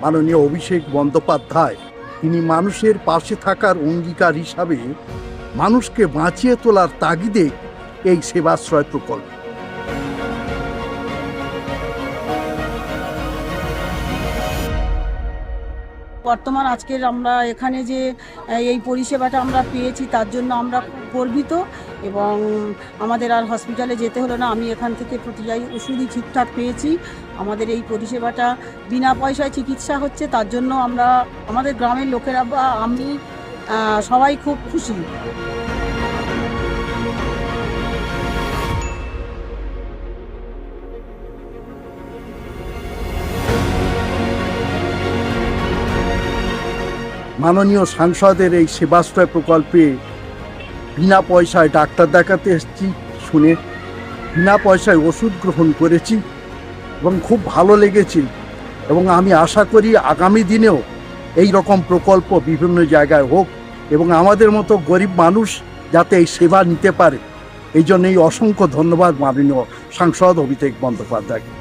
মাননীয় অভিষেক বন্দ্যোপাধ্যায় তিনি মানুষের পাশে থাকার অঙ্গীকার হিসাবে মানুষকে বাঁচিয়ে তোলার তাগিদে এই সেবাশ্রয় প্রকল্প। বর্তমান আজকের আমরা এখানে যে এই পরিষেবাটা আমরা পেয়েছি তার জন্য আমরা খুব গর্বিত এবং আমাদের আর হসপিটালে যেতে হলো না। আমি এখান থেকে প্রতিযায়ী ওষুধই ঠিকঠাক পেয়েছি। আমাদের এই পরিষেবাটা বিনা পয়সায় চিকিৎসা হচ্ছে, তার জন্য আমরা আমাদের গ্রামের লোকেরা বা আমি সবাই খুব খুশি। মাননীয় সাংসদের এই সেবাশ্রয় প্রকল্পে বিনা পয়সায় ডাক্তার দেখাতে এসেছি, শুনে বিনা পয়সায় ওষুধ গ্রহণ করেছি এবং খুব ভালো লেগেছে এবং আমি আশা করি আগামী দিনেও এই রকম প্রকল্প বিভিন্ন জায়গায় হোক এবং আমাদের মতো গরিব মানুষ যাতে এই সেবা নিতে পারে। এই জন্য এই অসংখ্য ধন্যবাদ মাননীয় সাংসদ অভিষেক বন্দ্যোপাধ্যায়কে।